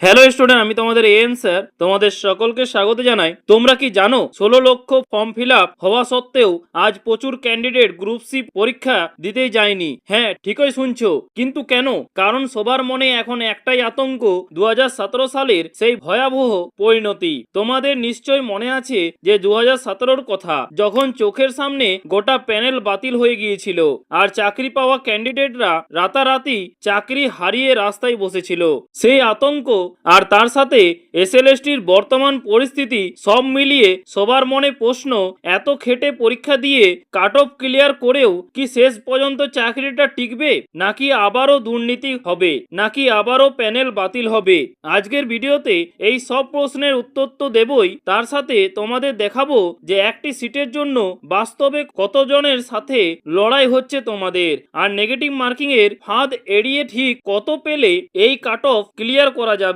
Hello student, আমি তোমাদের M sir তোমাদের সকলকে স্বাগত জানাই। তোমরা কি জানো 16 লক্ষ ফর্ম ফিল আপ হওয়া সত্ত্বেও আজ প্রচুর ক্যান্ডিডেট গ্রুপ সি পরীক্ষা দিতেই যায়নি? হ্যাঁ, ঠিকই শুনছো। কিন্তু কেন? কারণ সবার মনে এখন একটাই আতঙ্ক, 2017 সালের সেই ভয়াবহ পরিণতি। তোমাদের নিশ্চয় মনে আছে যে 2017-র কথা, যখন চোখের সামনে গোটা প্যানেল বাতিল হয়ে গিয়েছিল আর চাকরি পাওয়া ক্যান্ডিডেটরা রাতারাতি চাকরি হারিয়ে রাস্তায় বসেছিল। সেই আতঙ্ক আর তার সাথে এসএলএসটির বর্তমান পরিস্থিতি সব মিলিয়ে সবার মনে প্রশ্ন, এত খেটে পরীক্ষা দিয়ে কাট অফ ক্লিয়ার করেও কি শেষ পর্যন্ত চাকরিটা টিকবে, নাকি আবারও দুর্নীতি হবে, নাকি আবারও প্যানেল বাতিল হবে? আজকের ভিডিওতে এই সব প্রশ্নের উত্তর তো দেবই, তার সাথে তোমাদের দেখাবো যে একটি সিটের জন্য বাস্তবে কতজনের সাথে লড়াই হচ্ছে তোমাদের, আর নেগেটিভ মার্কিং এর ফাঁদ এড়িয়ে ঠিক কত পেলে এই কাট অফ ক্লিয়ার করা যাবে।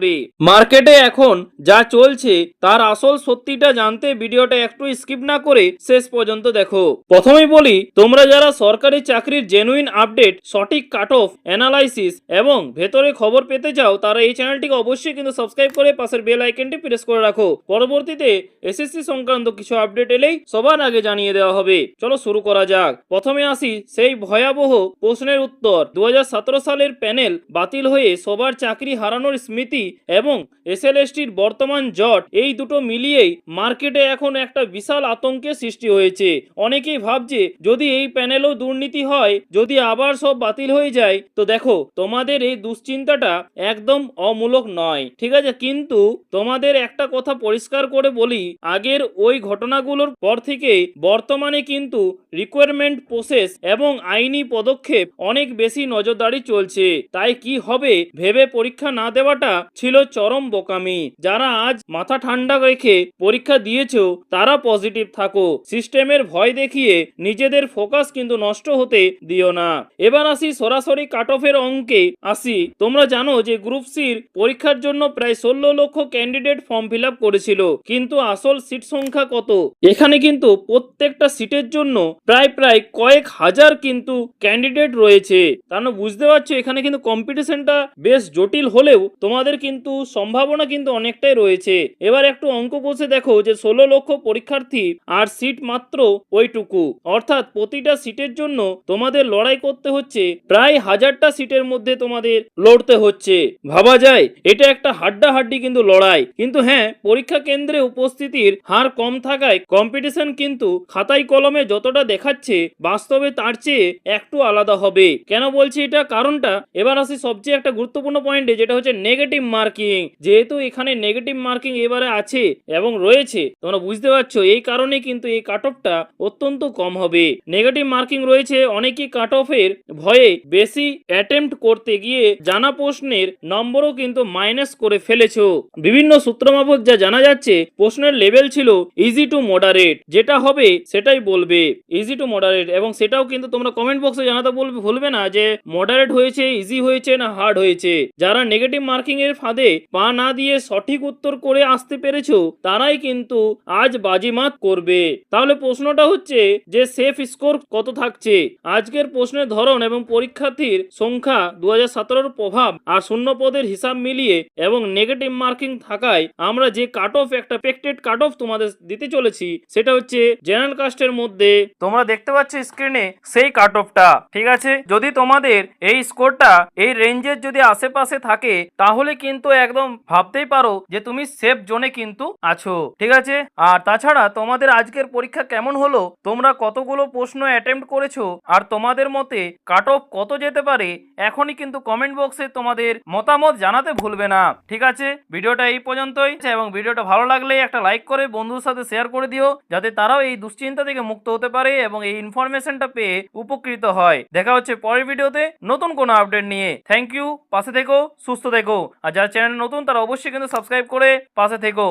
মার্কেটে এখন যা চলছে তার আসল সত্যিটা জানতে ভিডিওটা একটু স্কিপ না করে শেষ পর্যন্ত দেখো। প্রথমেই বলি, তোমরা যারা সরকারি চাকরির জেনুইন আপডেট, সঠিক কাট অফ অ্যানালাইসিস এবং ভেতরে খবর পেতে চাও, তারা এই চ্যানেলটিকে অবশ্যই কিন্তু সাবস্ক্রাইব করে পাশের বেল আইকনটি প্রেস করে রাখো। পরবর্তীতে এসএসসি সংক্রান্ত কিছু আপডেট এলেই সবার আগে জানিয়ে দেওয়া হবে। চলো শুরু করা যাক। প্রথমে আসি সেই ভয়াবহ প্রশ্নের উত্তর। 2017 সালের প্যানেল বাতিল হয়ে সবার চাকরি হারানোর স্মৃতি এবং এসএলএসটির বর্তমান জট, এই দুটো মিলিয়েই মার্কেটে এখন একটা বিশাল আতঙ্কের সৃষ্টি হয়েছে। অনেকেই ভাবছে যদি এই প্যানেলও দুর্নীতি হয়, যদি আবার সব বাতিল হয়ে যায়, তো দেখো তোমাদের এই দুশ্চিন্তাটা একদম অমূলক নয়, ঠিক আছে? কিন্তু তোমাদের একটা কথা পরিষ্কার করে বলি, আগের ওই ঘটনাগুলোর পর থেকে বর্তমানে কিন্তু রিকোয়ারমেন্ট প্রসেস এবং আইনি পদক্ষেপ অনেক বেশি নজরদারি চলছে। তাই কি হবে ভেবে পরীক্ষা না দেওয়াটা ছিল চরম বোকামি। যারা আজ মাথা ঠান্ডা রেখে পরীক্ষা দিয়েছো তারা পজিটিভ থাকো, সিস্টেমের ভয় দেখিয়ে নিজেদের ফোকাস কিন্তু নষ্ট হতে দিও না। এবার আসি সরাসরি কাট অফের অঙ্কে আসি। তোমরা জানো যে গ্রুপ সির পরীক্ষার জন্য প্রায় 16 লক্ষ ক্যান্ডিডেট ফর্ম ফিল আপ করেছিল, কিন্তু আসল সিট সংখ্যা কত? এখানে কিন্তু প্রত্যেকটা সিটের জন্য প্রায় কয়েক হাজার কিন্তু ক্যান্ডিডেট রয়েছে। তার বুঝতে পারছো এখানে কিন্তু কম্পিটিশনটা বেশ জটিল হলেও তোমাদের কিন্তু সম্ভাবনা কিন্তু অনেকটাই রয়েছে। এবার একটু অঙ্ক কষে দেখো যে 16 লক্ষ পরীক্ষার্থী আর সিট মাত্র ওইটুকু, অর্থাৎ প্রতিটা সিটের জন্য তোমাদের লড়াই করতে হচ্ছে প্রায় 1000টা সিটের মধ্যে তোমাদের লড়তে হচ্ছে। ভাবা যায় এটা একটা হাড্ডাহাড্ডি কিন্তু লড়াই। কিন্তু হ্যাঁ, পরীক্ষা কেন্দ্রে উপস্থিতির হার কম থাকায় কম্পিটিশন কিন্তু খাতায় কলমে যতটা দেখাচ্ছে বাস্তবে তার চেয়ে একটু আলাদা হবে। কেন বলছি এটা? কারণটা এবার আসি সবচেয়ে একটা গুরুত্বপূর্ণ পয়েন্টে, যেটা হচ্ছে নেগেটিভ মার্কিং। যেহেতু এখানে নেগেটিভ মার্কিং এবারে আছে এবং রয়েছে, তোমরা বুঝতে পারছো এই কারণে কিন্তু এই কাট অফটা অত্যন্ত কম হবে। নেগেটিভ মার্কিং রয়েছে, অনেকেই কাট অফের ভয়ে বেশি অ্যাটেম্প্ট করতে গিয়ে জানা প্রশ্নের নম্বরও কিন্তু মাইনাস করে ফেলেছো। বিভিন্ন সূত্র মারফত যা জানা যাচ্ছে, প্রশ্নের লেভেল ছিল ইজি টু মডারেট। যেটা হবে সেটাই বলবে, ইজি টু মডারেট, এবং সেটাও কিন্তু তোমরা কমেন্ট বক্সে জানাতে ভুলবে না যে মডারেট হয়েছে, ইজি হয়েছে না হার্ড হয়েছে। যারা নেগেটিভ মার্কিং এর ফাঁদে পা না দিয়ে সঠিক উত্তর করে আসতে পেরেছো তারাই কিন্তু আজ বাজিমাত করবে। তাহলে প্রশ্নটা হচ্ছে যে সেফ স্কোর কত থাকছে? আজকের প্রশ্নের ধরন এবং পরীক্ষার্থীর সংখ্যা, 2017-র প্রভাব আর শূন্য পদের হিসাব মিলিয়ে এবং নেগেটিভ মার্কিং থাকায় আমরা যে কাট অফ, একটা পেক্টেড কাট অফ তোমাদের দিতে চলেছি, সেটা হচ্ছে জেনারেল কাস্টের মধ্যে তোমরা দেখতে পাচ্ছ স্ক্রিনে সেই কাট অফটা। ঠিক আছে, যদি তোমাদের এই স্কোরটা এই রেঞ্জের যদি আশেপাশে থাকে তাহলে কিন্তু একদম ভাবতেই পারো যে তুমি সেফ জোনে কিন্তু আছো। ঠিক আছে, আর তাছাড়া তোমাদের আজকের পরীক্ষা কেমন হলো, তোমরা কতগুলো প্রশ্ন অ্যাটেম্প্ট করেছো আর তোমাদের মতে কাট অফ কত যেতে পারে, এখনই কিন্তু কমেন্ট বক্সে তোমাদের মতামত জানাতে ভুলবে না। ঠিক আছে, ভিডিওটা এই পর্যন্তই, এবং ভিডিওটা ভালো লাগলে একটা লাইক করে বন্ধুদের সাথে শেয়ার করে দিও, যাতে তারাও এই দুশ্চিন্তা থেকে মুক্ত হতে পারে এবং এই ইনফরমেশনটা পেয়ে উপকৃত হয়। দেখা হচ্ছে পরের ভিডিওতে নতুন কোনো আপডেট নিয়ে। থ্যাংক ইউ, পাশে থেকো, সুস্থ থেকো, আর যারা চ্যানেল নতুন তারা অবশ্যই কিন্তু সাবস্ক্রাইব করে পাশে থেকো।